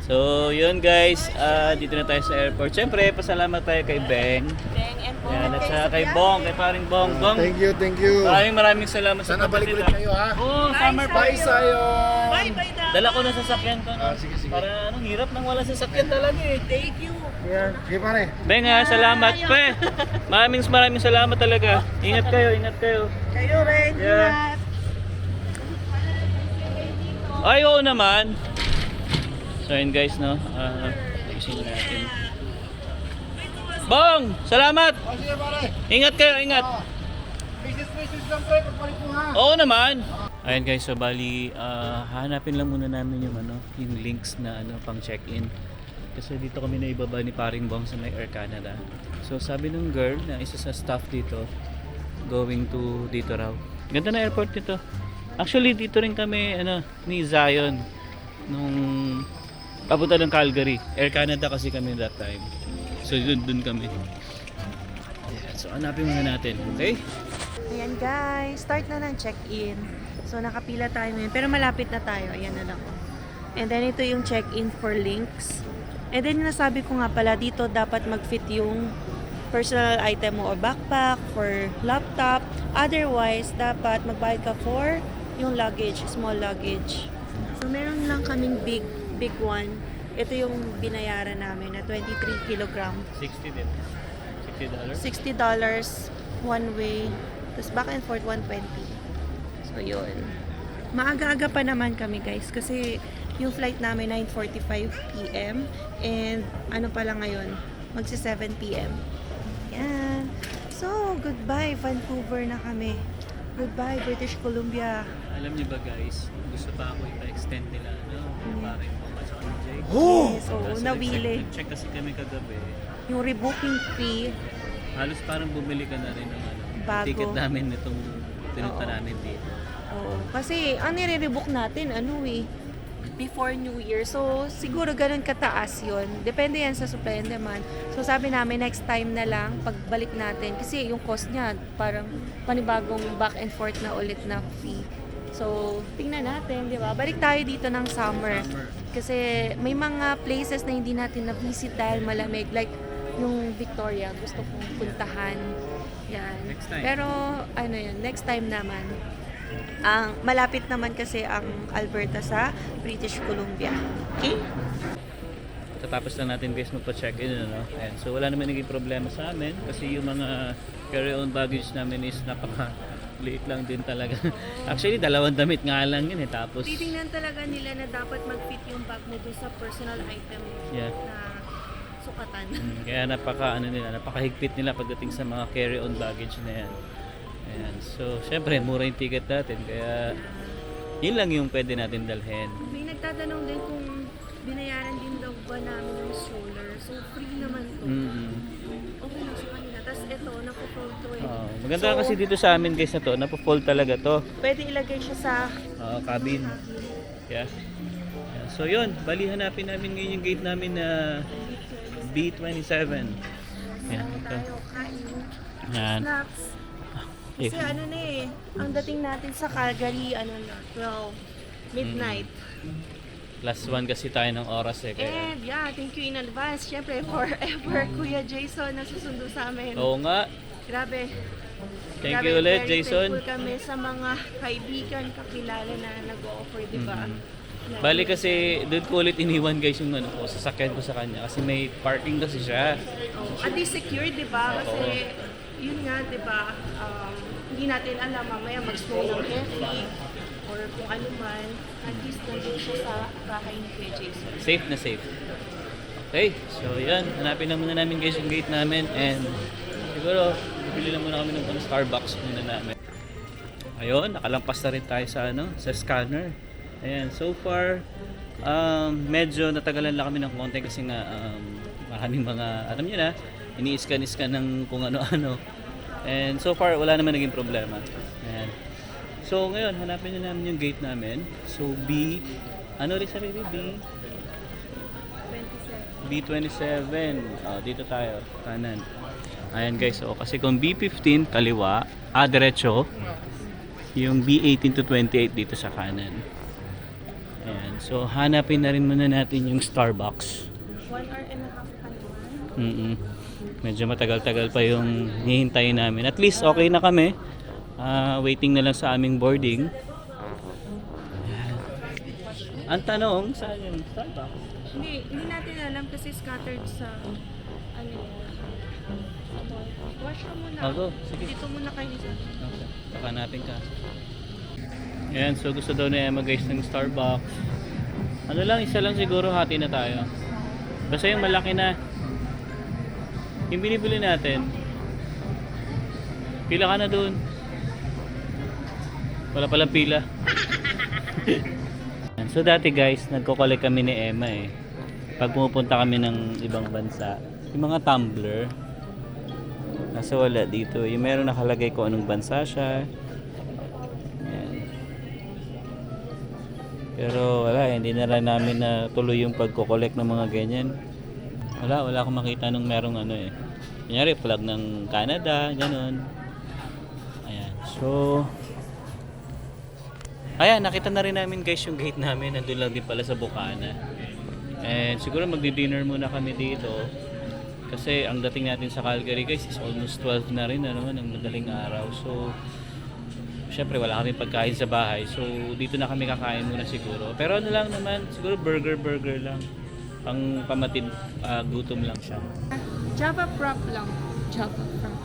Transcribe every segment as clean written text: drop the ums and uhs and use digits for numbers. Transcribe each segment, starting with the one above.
So, yun guys, dito na tayo sa airport. Siyempre, pasalamat tayo kay Beng. Beng and Bong. Yan, at saka kay Bong, kay paring Bong. Bong, Thank you, thank you. maraming salamat sa Sana balik ulit kayo ha. Oo, summer pa. Bye sa'yo. Bye, bye daw. Dala ko na sasakyan ko. No? Sige, sige. Para anong hirap nang wala sasakyan talaga eh. Thank you. Yeah. Sige pare. Beng salamat pe. Maraming salamat talaga. Ingat kayo, ingat kayo. Kayo rin. Yeah. Ay, oo naman. So yun guys, no? Ayusin natin. Bong! Salamat! Oh, sige pare. Ingat kayo, ingat. Business lang pre, pagpalit mo ha. Oo naman. Ayun guys, so bali hahanapin lang muna namin yung yung links na pang check-in. Kasi dito kami naibaba ni paring Bong sa may Air Canada. So sabi ng girl na isa sa staff dito going to dito raw. Ganda na airport dito. Actually dito rin kami ni Zion nung papunta ng Calgary. Air Canada kasi kami that time. So dun kami. Yeah, so hanapin muna natin, okay? Ayan guys, start na ng check-in. So nakapila tayo ngayon, pero malapit na tayo. Ayan na lang. And then ito yung check-in for links. And then yung nasabi ko nga pala, dito dapat mag-fit yung personal item mo or backpack, for laptop. Otherwise, dapat magbayad ka for yung luggage, small luggage. So meron lang kaming big one. Ito yung binayaran namin na 23 kilogram. 60 din. $60? $60 one way. Tapos back and forth 120. So yun. Maaga-aga pa naman kami guys kasi yung flight namin 9:45 PM and ano pa lang ngayon, magsi 7 PM. Yan. So, goodbye Vancouver na kami. Goodbye British Columbia. Alam niyo ba guys, gusto pa ako ipa-extend nila parang pumasok ni Jake. Yes, oo, So, nawili. Nag-check kasi kami kagabi. Yung rebooking fee, Halos parang bumili ka na rin ng Bago. ticket namin itong pinunta Oo. namin dito. oo. Kasi ang nire-rebook natin, before New Year. So, siguro ganun kataas yun. Depende yan sa supply and demand. So, sabi namin, next time na lang, pagbalik natin. Kasi yung cost niya, parang panibagong back and forth na ulit na fee. So, tingnan natin, di ba? Balik tayo dito ng summer. Kasi may mga places na hindi natin na-visit dahil malamig. Like, yung Victoria, gusto kong puntahan. Yan. Next time. Pero, next time naman. Ang malapit naman kasi ang Alberta sa British Columbia. Okay? Tatapos lang natin guys magpa-check-in. Ayan. So wala naman naging problema sa amin kasi yung mga carry-on baggage namin is napaka-liit lang din talaga. Actually, 2 damit nga lang yun eh. Tapos, Titingnan talaga nila na dapat mag-fit yung bag mo dun sa personal item Yeah. na sukatan. kaya napakahigpit nila pagdating sa mga carry-on baggage na yan. Ayan. So, syempre, mura yung ticket natin. Kaya, yun lang yung pwede natin dalhin. May nagtatanong din kung binayaran din daw ba namin yung stroller. So, free naman to. Okay lang sa kanila. Tapos ito, napo-fold to eh. Maganda kasi dito sa amin guys na to, napo-fold talaga to. Pwede ilagay siya sa Cabin. Yeah. Ayan. So yun, bali hanapin namin ngayon yung gate namin na B27. Yan, ito. tayo, kain, Yan. snacks. Kasi ang dating natin sa Calgary, 12, midnight. Plus 1 kasi tayo ng oras eh. Kaya, And yeah, thank you in advance. Siyempre, forever, Kuya Jason, nasusundo sa amin. oo nga. Grabe. Thank Grabe, you ulit, very Jason. thankful kami sa mga kaibigan, kakilala na nag-o-offer, di ba? Bali kasi doon ko ulit iniwan guys yung sasakyan ko sa kanya kasi may parking kasi siya. At least secure, di ba? Kasi, yun nga, di ba? Hindi natin alam, mamaya mag-snow ng heavy or kung ano man. At least nandun siya sa bahay ni Kuya Jason. Safe na safe. Okay, so yan. Hanapin na muna namin guys yung gate namin and siguro bibili lang muna kami ng Starbucks muna namin. Ayun, nakalampas na rin tayo sa scanner. Ayan, so far medyo natagalan lang kami ng konti kasi nga maraming mga, alam nyo na, ini-scan ng kung ano-ano. And so far, wala naman naging problema. Ayan. So ngayon, hanapin na namin yung gate namin. So ano rin sabi? B27. Dito tayo, kanan. Ayan guys, so kasi kung B15 kaliwa, diretso, yung B18 to 28 dito sa kanan. Ayan. So, hanapin na rin muna natin yung Starbucks. 1 hour and a half pa naman. Medyo matagal-tagal pa yung hihintayin namin. At least okay na kami. Waiting na lang sa aming boarding. Ayan. Ang tanong, saan yung Starbucks? Hindi natin alam kasi scattered sa ano. Wash ka muna. Go. Sige. Dito muna kayo isa. Okay. Baka hanapin ka. Ayan, so gusto daw ni Emma guys ng Starbucks. Ano lang, isa lang siguro, hati na tayo. Basta yung malaki na. Yung binibili natin. Pila ka na dun. Wala palang pila. So dati guys, nagko-collect kami ni Emma eh. Pag pumupunta kami ng ibang bansa, yung mga tumbler. Nasa wala dito. Yung meron nakalagay ko anong bansa siya. Ayan. Pero wala, hindi na rin namin na tuloy yung pagko-collect ng mga ganyan. Wala akong makita nung merong ano eh. Kunyari, flag ng Canada, ganun. Ayan. So, ayan, nakita na rin namin guys yung gate namin. Nandun lang din pala sa Bukana. And siguro magdi-dinner muna kami dito. Kasi ang dating natin sa Calgary guys is almost 12 na rin na naman, ang madaling araw. So, syempre wala kami pagkain sa bahay. So, dito na kami kakain muna siguro. Pero ano lang naman, siguro burger lang. Pang pamatid, gutom lang siya. Java prop lang. Java prop.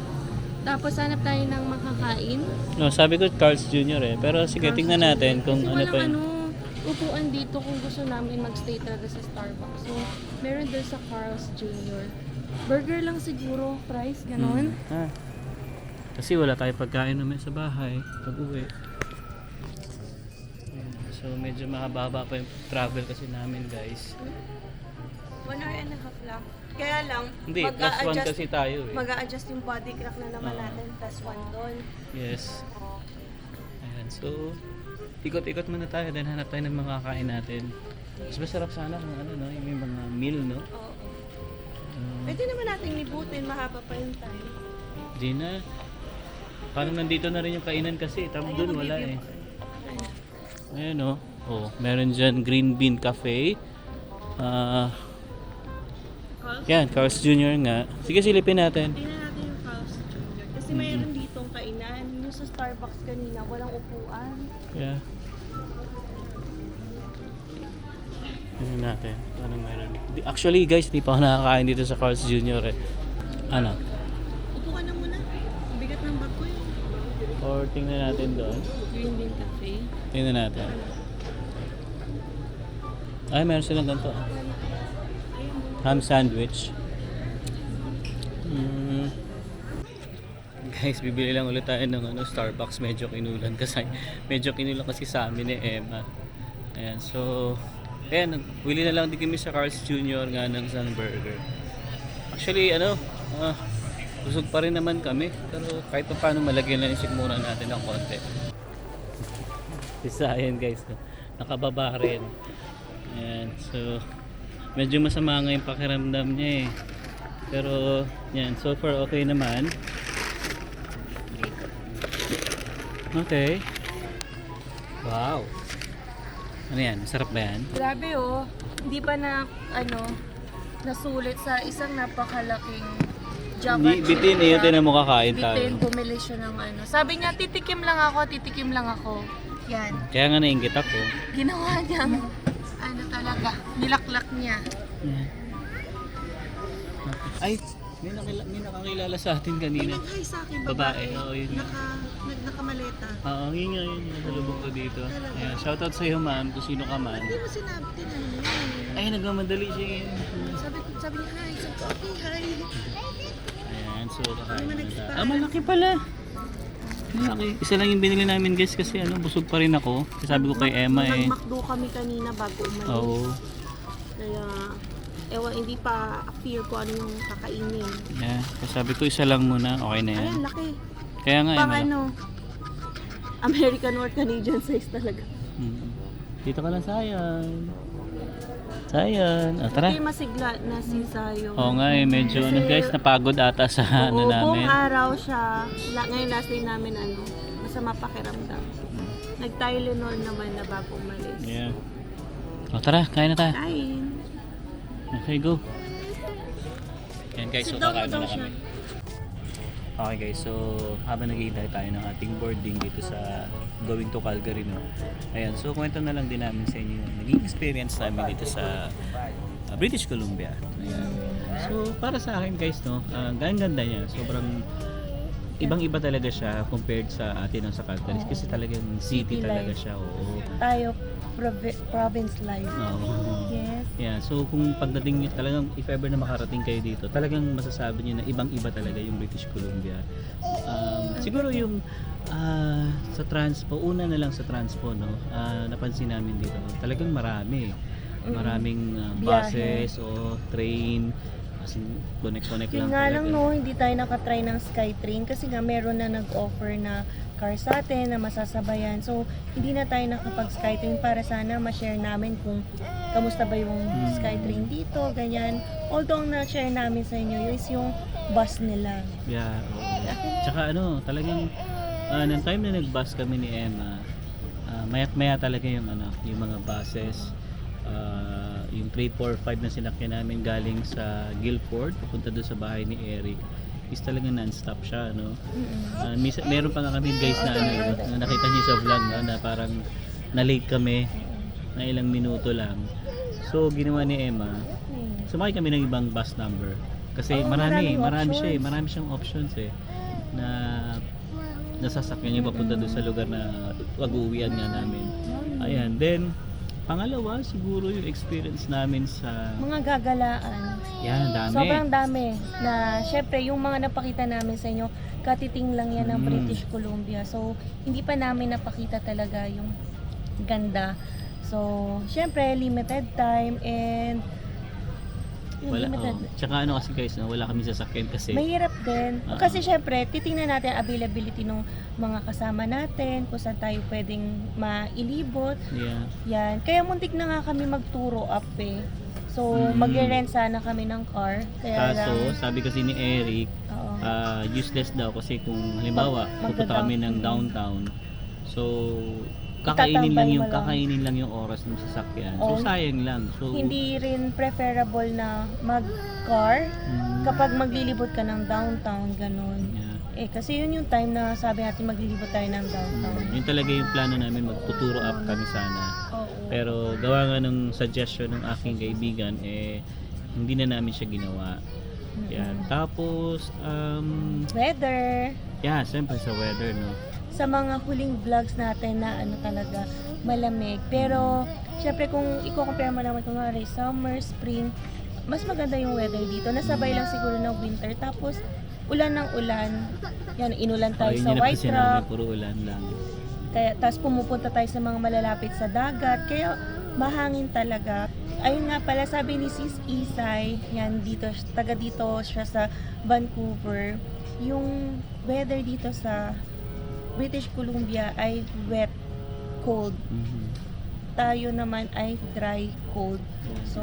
Tapos hanap tayo ng makakain. No, sabi ko Carl's Jr. eh. Pero sige, tingnan natin kung Kasi ano pa walang yun. upuan dito kung gusto namin magstay talaga sa Starbucks. So, meron doon sa Carl's Jr. Burger lang siguro, fries, ganon. Kasi wala tayong pagkain naman sa bahay pag uwi. So medyo mahaba pa yung travel kasi namin guys. 1 hour and a half lang. Kaya lang, Hindi, plus 1 kasi tayo eh. mag-a-adjust yung body clock na naman natin, plus 1 doon. Yes. Ayan, so ikot-ikot muna tayo, then hanap tayo ng mga kain natin. Mas masarap sana kung ano, no? Yung may mga meal, no? Oo. Pwede naman natin libutin, mahaba pa yung time. Di na. Parang nandito na rin yung kainan kasi. Tama dun, wala eh. Ayan o. Oh, meron dyan Green Bean Cafe. Yan, Carl's Jr. nga. Sige, silipin natin. Tingnan natin yung Carl's Jr. Kasi mayroon ditong kainan. Yung sa Starbucks kanina, walang upuan. Yeah. Tingnan natin. Anong meron? Actually guys, di pa ako nakakain dito sa Carl's Jr. eh. Ano? Upo ka na muna. Bigat ng bag ko yun. Or tingnan natin doon. Green Bean Cafe. Tingnan natin. Ay, meron silang ganito. Ham sandwich. Guys, bibili lang ulit tayo ng Starbucks. Medyo kinulan kasi sa amin ni Emma. Ayan, so ayan, wili na lang din kami sa Carl's Jr. nga ng isang burger. Actually, busog pa rin naman kami. Pero kahit pa paano malagyan lang yung sigmura natin ng konti. Isa, ayan guys. Nakababa rin. Ayan, so medyo masama nga yung pakiramdam niya eh. Pero, yan, so far okay naman. Okay. Wow. Ano yan? Masarap ba yan? Grabe oh. Hindi pa na, nasulit sa isang napakalaking Java Bitin eh, yung tinan mo kakain tayo. Bitin, bumili siya ng Sabi niya, titikim lang ako. Yan. Kaya nga nainggit ako. Ginawa niya. Talaga. Nilaklak niya. Yan. Ay, may nakakilala sa atin kanina. Nag-hi sa akin, Babae, oo, yun. Nakamaleta. Oo, yun nga yun. Nasalubong ko dito. Ayan, shoutout sa iyo ma'am, kung sino ka man. Hindi mo sinabi, tinanong niya. Ay, nagmamadali siya yun. Sabi niya, hi. Sabi ko, okay, hi. Ayan, so kakain na tayo. Malaki pala. Malaki. Isa lang yung binili namin guys kasi busog pa rin ako. Kasi sabi ko kay Emma eh. Nag-McDo kami kanina bago umalis. Oo. Kaya, hindi pa fear ko ano yung kakainin. Yeah. Kasi sabi ko isa lang muna. Okay na yan. Ayan, laki. Kaya nga Pang malaki. American or Canadian size talaga. Dito ka lang Sayan. Sayan. Tara. Hindi masigla na si Sayo. Oo nga eh. Medyo guys napagod ata sa Oo, namin. buong araw siya. Ngayon last day namin masama pakiramdam. Nag-Tylenol naman na bago umalis. Yeah. O tara, kain na tayo. Kain. Okay, go. Yan guys, so Sit down kakain na daw na siya. kami. Okay guys, so habang naghihintay tayo ng ating boarding dito sa going to Calgary, no? Ayan, so kwento na lang din namin sa inyo yung naging experience namin dito sa British Columbia. Ayan. So para sa akin guys, no, ganda niya. Sobrang ibang-iba talaga siya compared sa atin sa Calgary kasi talagang city City talaga life. siya. Oo. Tayo, province life. Oo. Yes. Yeah, so kung pagdating niyo talagang if ever na makarating kayo dito, talagang masasabi niyo na ibang-iba talaga yung British Columbia. Siguro yung sa transpo, una na lang sa transpo, no. Napansin namin dito, talagang maraming Biyahe. buses o train, as in connect Yun lang nga talaga. lang no, hindi tayo nakatry ng Skytrain kasi nga meron na nag-offer na car sa atin na masasabayan. So, hindi na tayo nakapag-Skytrain para sana ma-share namin kung kamusta ba yung Skytrain dito, ganyan. Although ang na-share namin sa inyo is yung bus nila. Yeah, oo. Tsaka talagang nung time na nag-bus kami ni Emma, mayat-maya talaga yung yung mga buses, yung 3, 4, 5 na sinakyan namin galing sa Guildford papunta doon sa bahay ni Eric is talagang non-stop siya, no. Meron pa nga kami guys na na nakita niyo sa vlog, no, na parang na-late kami na ilang minuto lang. So ginawa ni Emma, sumakay kami ng ibang bus number kasi Oo, marami maraming siya, options. marami siyang options na nasasakyan niya papunta doon sa lugar na pag-uwian nga namin. Ayan, then pangalawa siguro yung experience namin sa Mga gagalaan. yan, dami. Sobrang dami na syempre yung mga napakita namin sa inyo, katiting lang yan ng British Columbia. So, hindi pa namin napakita talaga yung ganda. So, syempre limited time and yung Wala, limited. Tsaka kasi guys, no, wala kami sasakyan kasi Mahirap din. Oo. Kasi syempre, titingnan natin availability ng mga kasama natin, kung saan tayo pwedeng mailibot. yeah. Yan. Kaya muntik na nga kami magturo up eh. So, mag-rent sana kami ng car. Kaya Kaso, lang, sabi kasi ni Eric, oo. useless daw kasi kung halimbawa pupunta kami ng downtown, so Itatambay mo lang. kakainin lang yung oras ng sasakyan. So Oo. sayang lang. So Hindi rin preferable na mag-car kapag maglilibot ka ng downtown, ganun. yeah. Kasi yun yung time na sabi natin maglilibot tayo ng downtown. Yun talaga yung plano namin, magtuturo up kami sana. Oo. Pero gawa nga ng suggestion ng aking kaibigan, hindi na namin siya ginawa. Yan. Tapos, Weather. siyempre sa weather, no? Sa mga huling vlogs natin na talaga malamig. Pero, syempre kung i-compare mo naman kung summer, spring, mas maganda yung weather dito. Nasabay lang siguro ng winter. Tapos, ulan ng ulan. Yan, inulan tayo Yun sa yung White napansin namin, Rock. puro ulan lang. Kaya, tapos pumupunta tayo sa mga malalapit sa dagat. Kaya, mahangin talaga. Ayun nga pala, sabi ni Sis Isay, yan dito, taga dito siya sa Vancouver. Yung weather dito sa British Columbia ay wet, cold. Tayo naman ay dry, cold. So,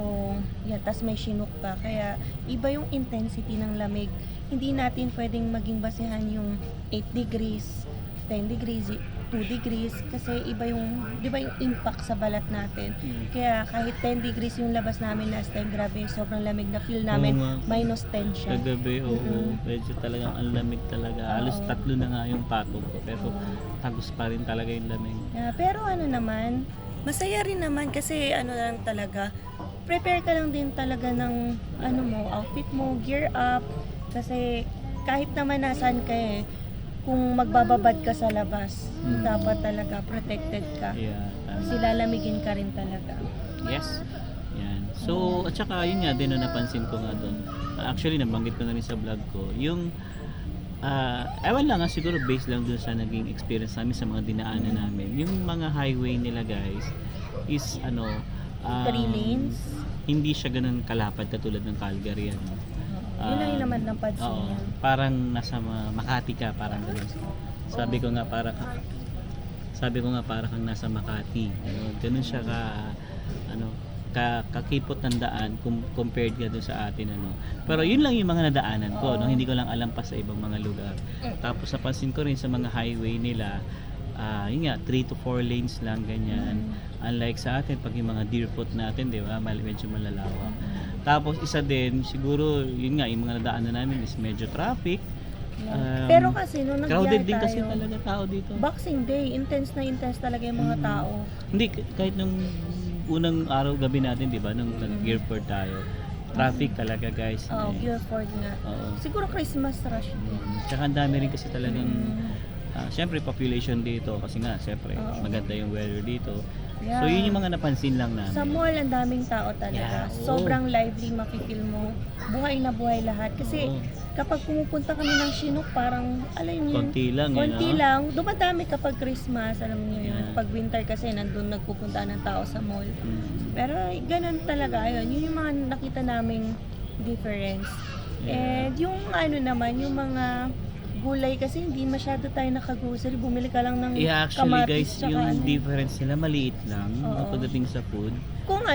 yan, tas may chinook pa. Kaya, iba yung intensity ng lamig. Hindi natin pwedeng maging basehan yung 8 degrees, 10 degrees, 2 degrees. Kasi iba yung, di ba yung impact sa balat natin. Kaya, kahit 10 degrees yung labas namin last time, grabe, sobrang lamig na feel namin, Oo nga. minus 10 siya. Kagabi, medyo talagang ang lamig talaga. Halos 3 na nga yung patong ko. Pero tagos pa rin talaga yung lamig. Yeah, pero naman, masaya rin naman kasi lang talaga, prepare ka lang din talaga ng outfit mo, gear up. Kasi kahit naman nasan ka kung magbababad ka sa labas, dapat talaga protected ka. Yeah, Kasi lalamigin ka rin talaga. yes. Yan. So, at saka yun nga din na napansin ko nga doon. Actually, nabanggit ko na rin sa vlog ko. Yung, ewan lang siguro based lang doon sa naging experience namin sa mga dinaanan namin. Yung mga highway nila guys, is 3 lanes. hindi siya ganun kalapad katulad ng Calgary. Yun lang yung naman ng pansin Oo, niya. parang nasa Makati ka, parang ganun. Sabi ko nga para kang nasa Makati. Ganun siya kakipot ng daan compared ka dun sa atin Pero yun lang yung mga nadaanan ko, hindi ko lang alam pa sa ibang mga lugar. Tapos napansin ko rin sa mga highway nila, yun nga 3 to 4 lanes lang ganyan. Unlike sa atin, pag yung mga deer foot natin, di ba, medyo malalawak. Tapos isa din, siguro, yun nga, yung mga nadaanan namin is medyo traffic. Pero kasi nung Crowded nagbiyahe din kasi tayo, talaga tao dito. Boxing Day, intense na intense talaga yung mga tao. Hindi, kahit nung unang araw gabi natin, di ba, nung nag-Gearford tayo, traffic talaga guys. Oo, Guilford nga. Oo. Siguro Christmas rush din. Tsaka ang dami rin kasi talagang, syempre population dito, kasi nga, syempre, Oo. maganda yung weather dito. Yeah. So yun yung mga napansin lang namin. Sa mall, ang daming tao Yeah, talaga. oo. Sobrang lively, makikil mo. Buhay na buhay lahat. Kasi Oo. kapag pumupunta kami ng Chinook, parang, alam niyo, Konti lang yun, konti no? lang. Dumadami kapag Christmas, alam niyo yun. Yeah. Pag winter kasi, nandun nagpupunta ng tao sa mall. Pero ganun talaga, ayun. Yun yung mga nakita naming difference. Yeah. And yung ano naman, yung mga gulay kasi hindi masyado tayo nakagrocery. Bumili ka lang ng Actually guys, kamatis tsaka yung ano. difference nila maliit lang Oo. pagdating sa food. Kung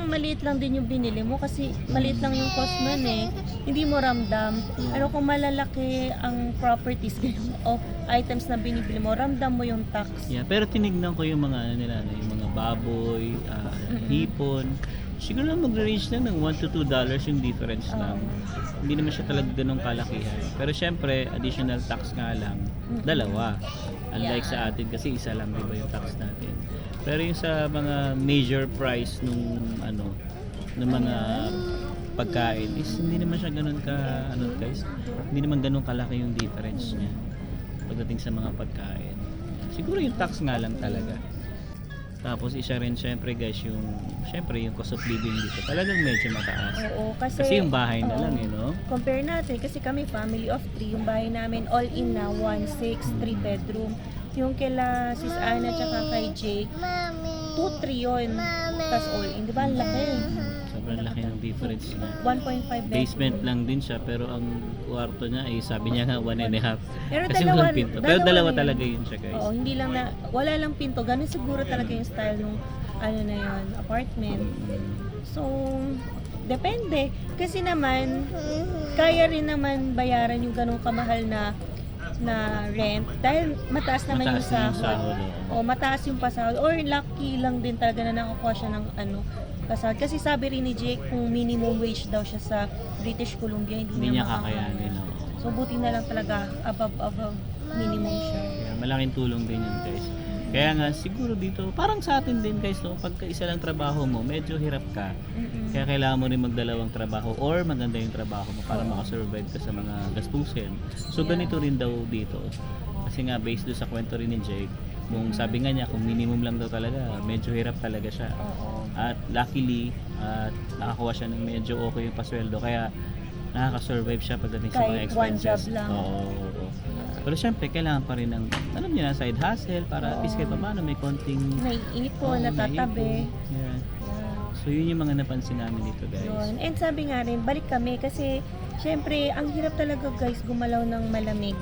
maliit lang din yung binili mo kasi maliit lang yung cost nun eh. Hindi mo ramdam. Pero kung malalaki ang properties o items na binibili mo, ramdam mo yung tax. Yeah, pero tinignan ko yung mga ano nila, yung mga baboy, hipon. Siguro lang mag-range na ng $1 to $2 yung difference lang. Hindi naman siya talaga ganun kalakihan. Pero syempre, additional tax nga lang, dalawa. Unlike sa atin kasi isa lang, di ba yung tax natin. Pero yung sa mga major price nung ng mga pagkain is hindi naman siya ganun guys. Hindi naman ganun kalaki yung difference niya pagdating sa mga pagkain. Siguro yung tax nga lang talaga. Tapos isa rin syempre guys yung cost of living dito talagang medyo mataas. Oo, Kasi yung bahay na lang no? Compare natin, kasi kami family of 3, yung bahay namin all in na 1.6, 3 bedroom. Yung kila sis Ana tsaka kay Jake, 2-3 yun. Tas all in, di ba? Ang laki. Sobrang laki ng difference niya. 1.5 bedroom. Basement lang din siya pero ang kwarto niya ay sabi niya nga 1.5. Pero Kasi dalawa- walang pinto. Pero dalawa dalawa na yun. talaga yun siya guys. Oo, hindi lang na, wala lang pinto. Ganun siguro talaga yung style nung na yun, apartment. So, depende. Kasi naman, kaya rin naman bayaran yung ganung kamahal na rent dahil mataas naman Mataas yung na yung sahod. sahod, O mataas yung pasahod or lucky lang din talaga na nakakuha siya ng pasahod. Kasi sabi rin ni Jake kung minimum wage daw siya sa British Columbia, Hindi niya kakayanin. No? So buti na lang talaga above minimum siya. Kaya malaking tulong din yun guys. Kaya nga siguro dito, parang sa atin din guys, no? Pagka isa lang trabaho mo, medyo hirap ka. Kaya kailangan mo rin magdalawang trabaho or maganda yung trabaho mo para makasurvive ka sa mga gastusin. So ganito rin daw dito. Kasi nga based doon sa kwento rin ni Jake, kung sabi nga niya kung minimum lang daw talaga, medyo hirap talaga siya. Oo. At luckily, nakakuha siya ng medyo okay yung pasweldo kaya nakaka-survive siya pagdating sa mga Kahit one expenses. job lang. Oo. Pero syempre, kailangan pa rin ng, alam niyo na, side hustle para at least kahit paano may konting May ipon, natatabi. Yeah. So yun yung mga napansin namin dito guys. Yun. And sabi nga rin, balik kami kasi syempre, ang hirap talaga guys gumalaw ng malamig.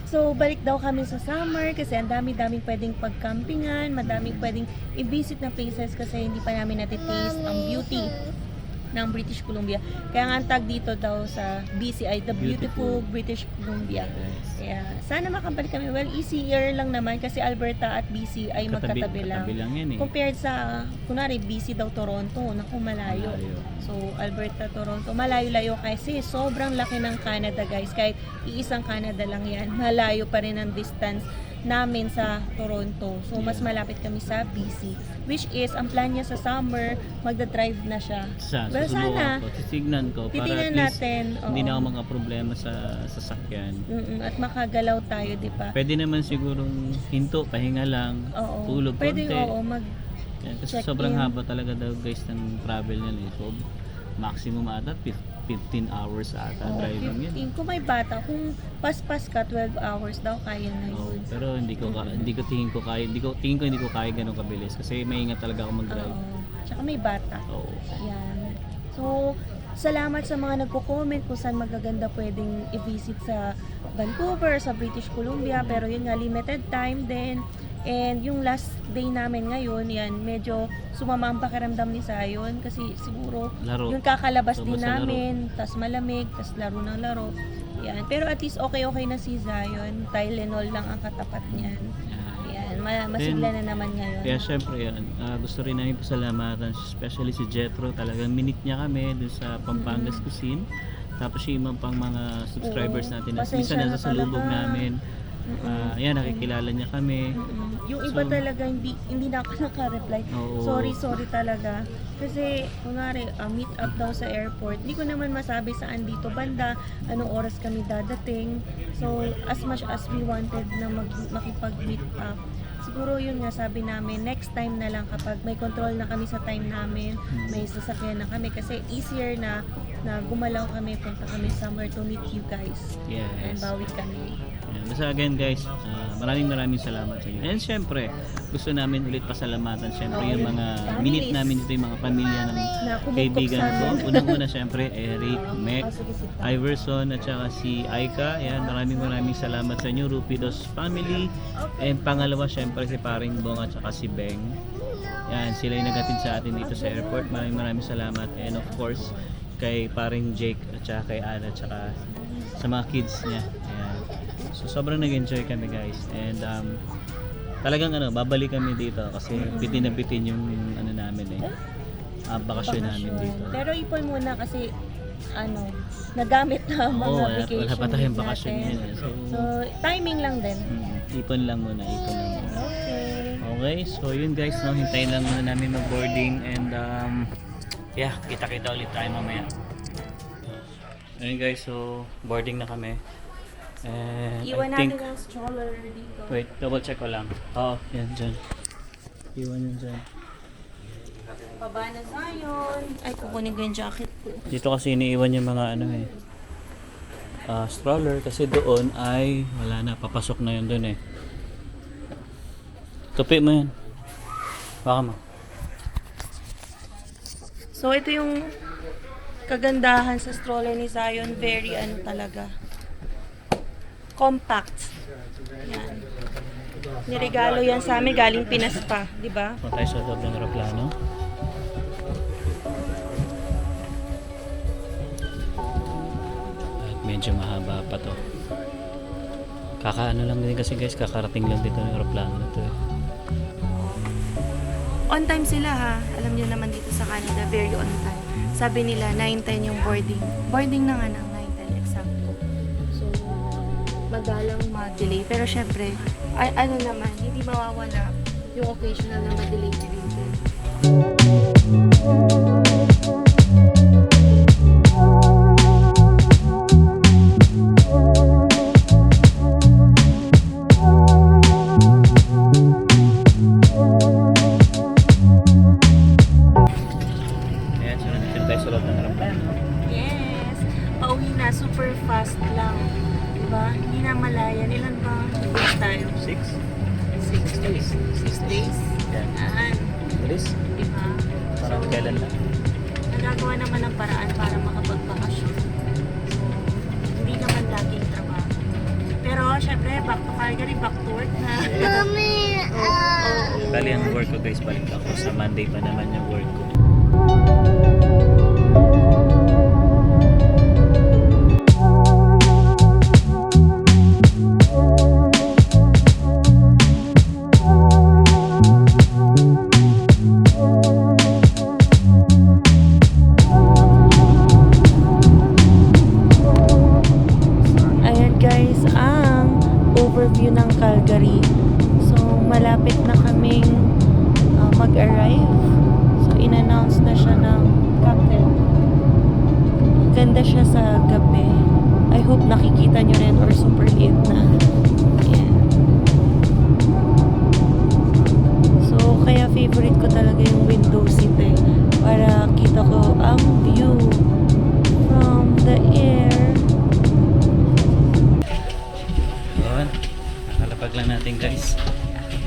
So, balik daw kami sa summer kasi ang dami-daming pwedeng pagcampingan, madaming pwedeng i-visit na places kasi hindi pa namin natitaste ang beauty ng British Columbia. Kaya nga ang tag dito daw sa BCI, the Beautiful British Columbia. Yes. Kaya sana makabalik kami. Well, easier lang naman kasi Alberta at BC ay magkatabi lang. Katabi lang yan eh. Compared sa, kunwari, BC daw Toronto, naku, malayo. So, Alberta, Toronto, malayo-layo kasi sobrang laki ng Canada, guys. Kahit iisang Canada lang yan, malayo pa rin ang distance namin sa Toronto. So, mas malapit kami sa BC. Which is, ang plan niya sa summer, magda-drive na siya. Well, sana, titignan ko para titignan at least natin. hindi na oo. ako mga problema sa sasakyan. At makagalaw tayo, di ba? Pwede naman sigurong hinto, pahinga lang, Oo. tulog Pwede, konti. oo, Yan, kasi check sobrang in. haba talaga daw guys ng travel niyan eh. So, maximum ata 15 hours ata driving yan. 15. Kung may bata, kung pas-pas ka, 12 hours daw, kaya na Oo, yun. pero hindi ko tingin ko kaya ganun kabilis kasi maingat talaga ako mag-drive. Oo. Tsaka may bata. Oo. Yan. So, salamat sa mga nagko-comment kung saan magaganda pwedeng i-visit sa Vancouver, sa British Columbia. Pero yun nga, limited time din. And yung last day namin ngayon, yan, medyo sumama ang pakiramdam ni Zion kasi siguro Laro. yung kakalabas So, din basta laro. namin, tas malamig, tas laro ng laro. Yan. Pero at least okay na si Zion. Tylenol lang ang katapat niyan. Yan. Yan. masigla na naman ngayon. Kaya syempre yan, gusto rin namin pasalamatan, especially si Jetro, talagang minute niya kami dun sa Pampangas Cuisine. Tapos yung ibang pang mga subscribers natin na Pasensya minsan na nasa salubog talaga. namin. Yan, nakikilala niya kami. Yung iba So, talaga hindi na ako naka-reply. Oo. Sorry talaga. Kasi kunwari meet up daw sa airport. Hindi ko naman masabi saan dito banda, anong oras kami dadating. So as much as we wanted na makipag-meet up, siguro yun nga sabi namin, next time na lang kapag may control na kami sa time namin, may sasakyan na kami kasi easier na gumalaw kami, punta kami somewhere to meet you guys. Yes. And bawi kami. Yan. Basta again guys, maraming salamat sa inyo. And syempre, gusto namin ulit pasalamatan syempre yung mga minute namin dito, yung mga pamilya ng Na kumukop kaibigan sa ko. amin. Unang-una syempre, Eric, Mek, Oh, sige, sige. Iverson, at saka si Aika. Yan, maraming salamat sa inyo, Rupidos family. And pangalawa syempre si Paring Bong at saka si Beng. Yan, sila yung nagatid sa atin dito sa airport. Maraming salamat. And of course, kay Paring Jake at saka kay Ana at saka sa mga kids niya. Ayan. So sobrang nag-enjoy kami guys. And talagang babalik kami dito kasi bitin na bitin yung namin bakasyon namin dito. Pero ipon muna kasi nagamit na mga Oo, vacation wala pa tayong leave bakasyon natin. yan. So, timing lang din. Ipon lang muna. Okay. Okay, so yun guys, hintayin lang muna namin mag-boarding and yeah, kita-kita ulit tayo mamaya. Ayun guys, so boarding na kami. And Iwan I think, natin ang stroller dito. wait, double check ko lang. Oo, yan dyan. Iwan yun dyan. Baba na Zion. Ay, kukunin ko yung jacket ko. Dito kasi iniiwan yung mga stroller kasi doon ay wala na, papasok na yun doon Tupi mo yan. Baka mo. So, ito yung kagandahan sa stroller ni Zion. Very talaga. Compact. Yan. Niregalo yan sa amin galing Pinas pa, di ba? Punta tayo sa loob ng aeroplano. At medyo mahaba pa to. Kakaano lang din kasi guys, kakarating lang dito ng aeroplano na to On time sila ha. Alam niyo naman dito sa Canada, very on time. Sabi nila 9:10 yung boarding. Boarding na nga ng 9:10 exacto. So, madalang ma-delay. Pero syempre, naman, hindi mawawala yung occasional na ma-delay din. Ayan, so nandito tayo sa loob ng aeroplano. Yes! Pauwi na, super fast lang. Diba? Hindi na malayan. Ilan ba? Days tayo? 6 6 days. 6 days? Yan. Yan. Bilis. Diba? Parang kailan lang. Nagagawa naman ng paraan para makapagbakasyon. So, hindi naman laging trabaho. Pero, syempre, back to Calgary, back to work na. Bali ang work ko guys, balik ako sa Monday pa naman yung work ko. Ayan guys, ang overview ng Calgary. So, malapit na kaming mag-arrive. So, in-announce na siya ng captain. Ganda siya sa gabi. I hope nakikita nyo rin or super liit na. Ayan. So, kaya favorite ko talaga yung window seat para kita ko ang view from the air. Ayan, nakalapag lang natin guys. Ayan,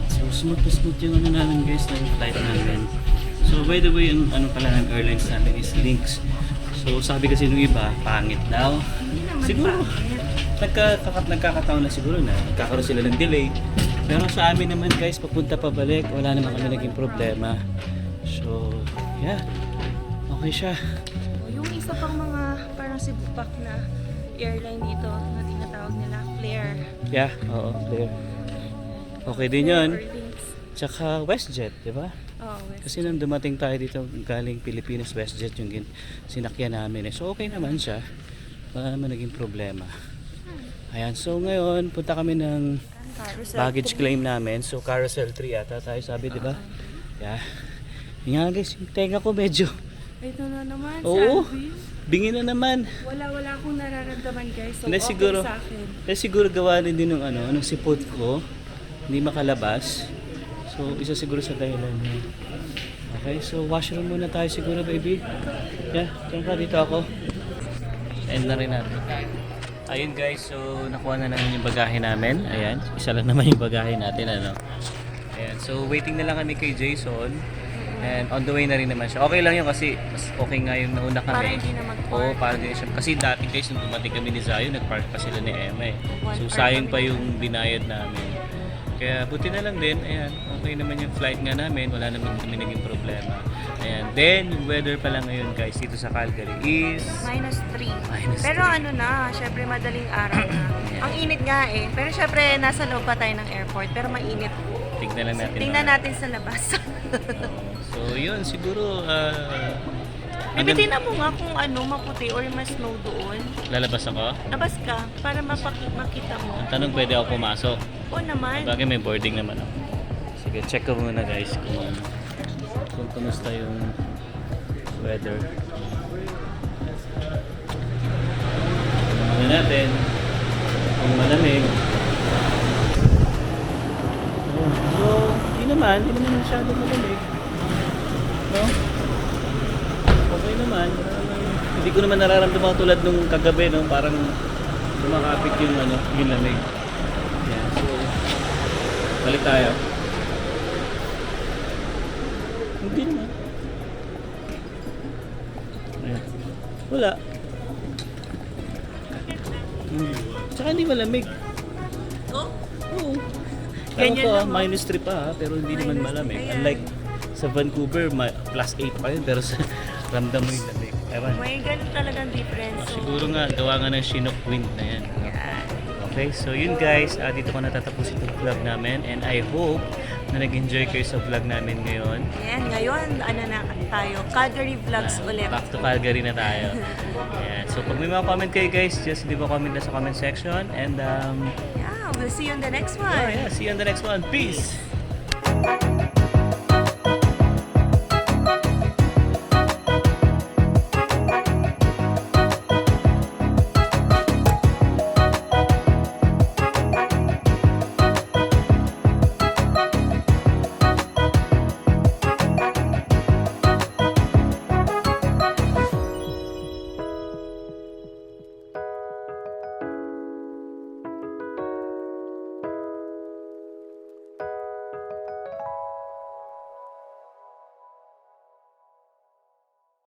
so smooth yung namin guys na yung flight namin. So by the way, ang pala ng airlines natin is Lynx. So sabi kasi nung iba, pangit daw. Siguro, nagkakataon na siguro na nagkakaroon sila ng delay. Pero sa amin naman guys, papunta pabalik, wala naman kami naging problema. So, yeah. Okay siya. Yung isa pang mga parang sibupak na airline dito na tinatawag nila Flair. Yeah, oo, clear. Okay din yun. Links. Tsaka WestJet, di ba? Oh, West. Kasi nung dumating tayo dito galing Pilipinas, WestJet yung sinakyan namin eh. So okay naman siya. Wala naman naging problema. Ayan, so ngayon punta kami ng Carousel baggage 3. claim namin. So Carousel 3 yata tayo sabi, di ba? Yeah. Yun nga guys, yung tenga ko medyo. Ito na naman, Oo. Alvin. Bingi na naman. Wala akong nararamdaman guys. So Hindi, okay siguro. sa akin. Kasi siguro gawa rin din ng ng sipot ko. Hindi makalabas. So isa siguro sa dahilan niya. Okay, so washroom muna tayo siguro baby. Yeah, diyan ka dito ako. End na rin natin. Ayun guys, so nakuha na namin yung bagahe namin. Ayan, isa lang naman yung bagahe natin ano. Ayan, so waiting na lang kami kay Jason. And on the way na rin naman siya. Okay lang yun kasi mas okay nga yung nauna kami. Para hindi na mag-park. Oo, para hindi siya. Kasi dati guys, nung dumating kami ni Zayo, nag-park pa sila ni Emma eh. So 1 hour sayang kami. pa yung binayad namin. Kaya buti na lang din, ayan, okay naman yung flight nga namin, wala naman kami naging problema. Ayan, then yung weather pa lang ngayon guys dito sa Calgary is -3. Minus Pero 3. ano na, syempre madaling araw na. Ang init nga eh. Pero syempre nasa loob pa tayo ng airport. Pero mainit. Tignan lang natin. Tingnan mga- natin sa labas. So yun, siguro Bibitin na mo nga kung ano, maputi or mas snow doon. lalabas ako. Labas ka para makita mo. Ang tanong, pwede ako pumasok? Oo naman. Bagay may boarding naman ako. Sige, check ko muna guys kung kumusta yung weather. Tignan natin kung malamig. So, hindi naman masyado malamig. No? Okay naman. Hindi ko naman nararamdaman tulad nung kagabi, no? Parang lumakapit yung yung lamig. Yan. So, balik tayo. Hindi naman. Ayan. Wala. Tsaka hindi malamig. Oh? Oo. Ganyan Ewan ko, lang, oh. -3 pa pero hindi naman Minus malamig. 3 pa yan. Unlike sa Vancouver, +8 pa yun pero sa ramdam mo yung lamig. Ewan. May ganun talagang difference. So, Siguro nga, gawa nga ng Chinook wind na yan. yan. Okay, so yun guys, dito ko natatapusin itong vlog namin and I hope na nag-enjoy kayo sa vlog namin ngayon. Ayan, ngayon, ano na tayo, Calgary Vlogs ulit. Back to Calgary na tayo. Ayan. So pag may mga comment kayo guys, just leave a comment na sa comment section and Yeah, we'll see you on the next one. yeah, see you on the next one. Peace!